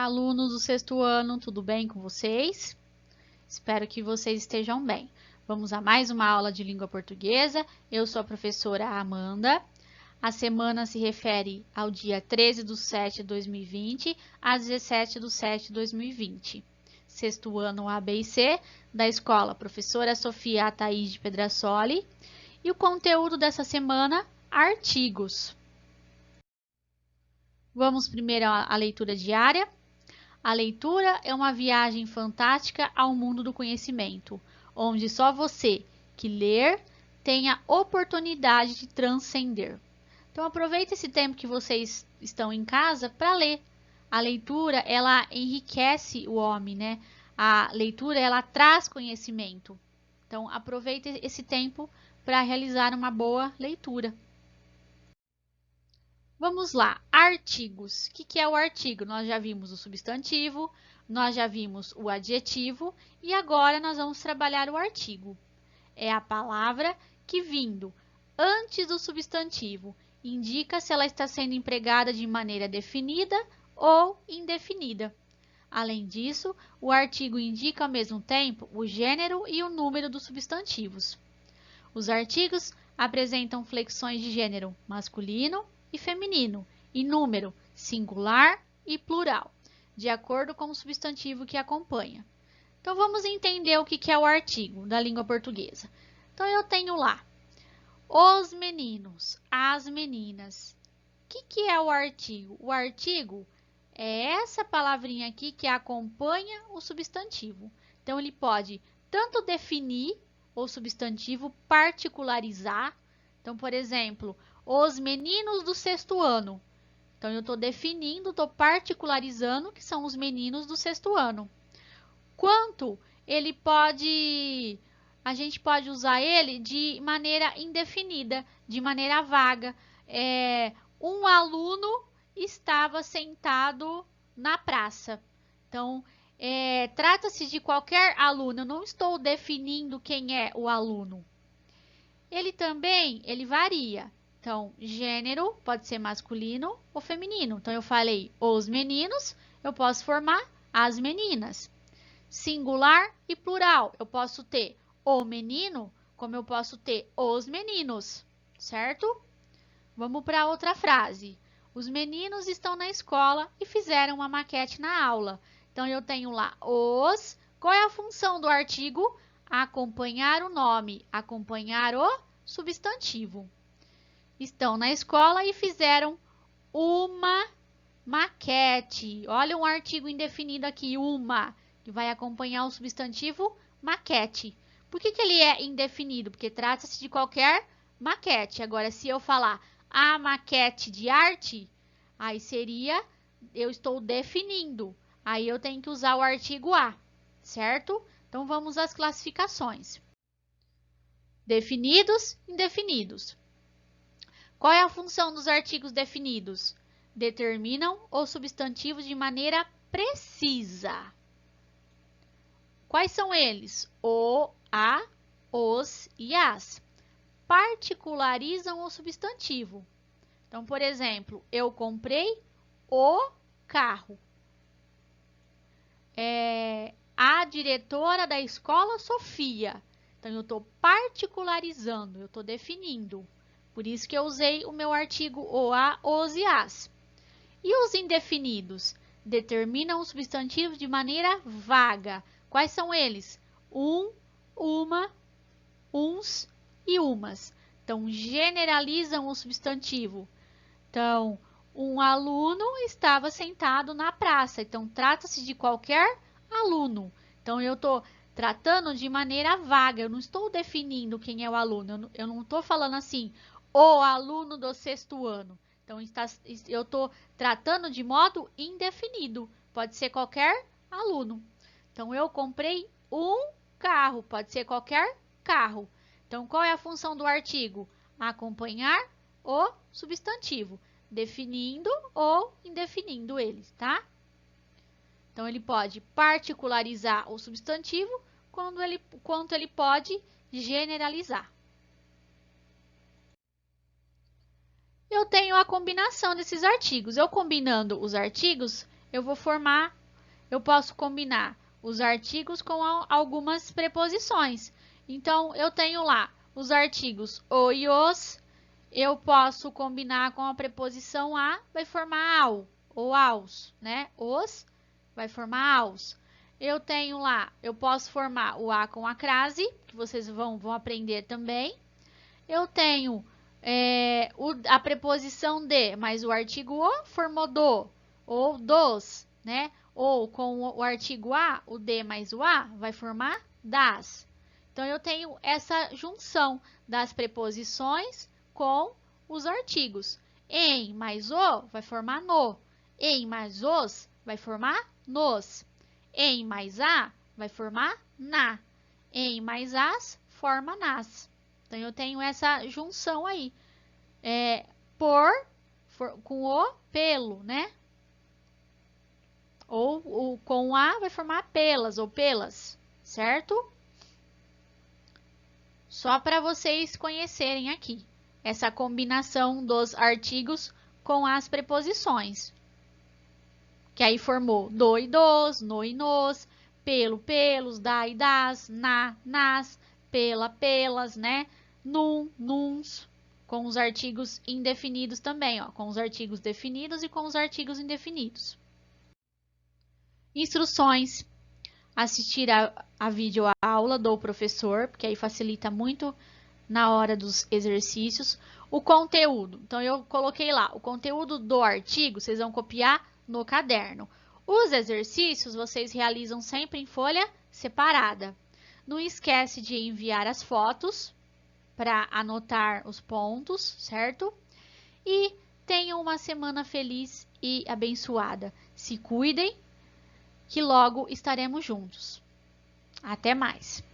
Alunos do sexto ano, tudo bem com vocês? Espero que vocês estejam bem. Vamos a mais uma aula de língua portuguesa. Eu sou a professora Amanda. A semana se refere ao dia 13/7 de 2020 a 17/7 de 2020. Sexto ano A, B e C, da escola Professora Sofia Ataíde de Pedrasoli. E o conteúdo dessa semana, artigos. Vamos primeiro à leitura diária. A leitura é uma viagem fantástica ao mundo do conhecimento, onde só você que ler tem a oportunidade de transcender. Então aproveite esse tempo que vocês estão em casa para ler. A leitura, ela enriquece o homem, né? A leitura, ela traz conhecimento. Então aproveite esse tempo para realizar uma boa leitura. Vamos lá, artigos. O que é o artigo? Nós já vimos o substantivo, nós já vimos o adjetivo e agora nós vamos trabalhar o artigo. É a palavra que, vindo antes do substantivo, indica se ela está sendo empregada de maneira definida ou indefinida. Além disso, o artigo indica ao mesmo tempo o gênero e o número dos substantivos. Os artigos apresentam flexões de gênero masculino e feminino, e número singular e plural, de acordo com o substantivo que acompanha. Então, vamos entender o que é o artigo da língua portuguesa. Então, eu tenho lá os meninos, as meninas. O que é o artigo? O artigo é essa palavrinha aqui que acompanha o substantivo. Então, ele pode tanto definir o substantivo, particularizar. Então, por exemplo, os meninos do sexto ano. Então, eu estou definindo, estou particularizando que são os meninos do sexto ano. Quanto ele pode... A gente pode usar ele de maneira indefinida, de maneira vaga. Um aluno estava sentado na praça. Então, trata-se de qualquer aluno. Eu não estou definindo quem é o aluno. Ele também, varia. Então, gênero pode ser masculino ou feminino. Então, eu falei os meninos, eu posso formar as meninas. Singular e plural. Eu posso ter o menino, como eu posso ter os meninos, certo? Vamos para outra frase. Os meninos estão na escola e fizeram uma maquete na aula. Então, eu tenho lá os. Qual é a função do artigo? Acompanhar o nome, acompanhar o substantivo. Estão na escola e fizeram uma maquete. Olha um artigo indefinido aqui, uma, que vai acompanhar o substantivo maquete. Por que ele é indefinido? Porque trata-se de qualquer maquete. Agora, se eu falar a maquete de arte, aí seria, eu estou definindo. Aí eu tenho que usar o artigo a, certo? Então, vamos às classificações. Definidos, indefinidos. Qual é a função dos artigos definidos? Determinam o substantivo de maneira precisa. Quais são eles? O, a, os e as. Particularizam o substantivo. Então, por exemplo, eu comprei o carro. A diretora da escola, Sofia. Então, eu estou particularizando, eu estou definindo. Por isso que eu usei o meu artigo o, a, os e as. E os indefinidos? Determinam o substantivo de maneira vaga. Quais são eles? Um, uma, uns e umas. Então, generalizam o substantivo. Então, um aluno estava sentado na praça. Então, trata-se de qualquer aluno. Então, eu estou tratando de maneira vaga. Eu não estou definindo quem é o aluno. Eu não estou falando assim, o aluno do sexto ano. Então, eu estou tratando de modo indefinido. Pode ser qualquer aluno. Então, eu comprei um carro. Pode ser qualquer carro. Então, qual é a função do artigo? Acompanhar o substantivo, definindo ou indefinindo eles, tá? Então, ele pode particularizar o substantivo, quanto ele pode generalizar. Eu tenho a combinação desses artigos. Eu combinando os artigos, eu vou formar eu posso combinar os artigos com algumas preposições. Então, eu tenho lá os artigos o e os, eu posso combinar com a preposição a, vai formar ao ou aos, né? Os vai formar aos. Eu tenho lá, eu posso formar o a com a crase, que vocês vão aprender também. Eu tenho a preposição de, mas o artigo o formou do, ou dos, né? Ou com o artigo a, o de mais o a, vai formar das. Então, eu tenho essa junção das preposições com os artigos. Em mais o vai formar no. Em mais os vai formar nos. Em mais a vai formar na. Em mais as forma nas. Então, eu tenho essa junção aí. Com o, pelo, né? Ou com a vai formar pelas ou pelas, certo? Só para vocês conhecerem aqui essa combinação dos artigos com as preposições. Que aí formou do e dos, no e nos, pelo, pelos, da e das, na, nas, pela, pelas, né? Num, nuns, com os artigos indefinidos também, ó, com os artigos definidos e com os artigos indefinidos. Instruções. Assistir a videoaula do professor, porque aí facilita muito na hora dos exercícios. O conteúdo. Então, eu coloquei lá o conteúdo do artigo, vocês vão copiar no caderno. Os exercícios vocês realizam sempre em folha separada. Não esquece de enviar as fotos para anotar os pontos, certo? E tenham uma semana feliz e abençoada. Se cuidem, que logo estaremos juntos. Até mais!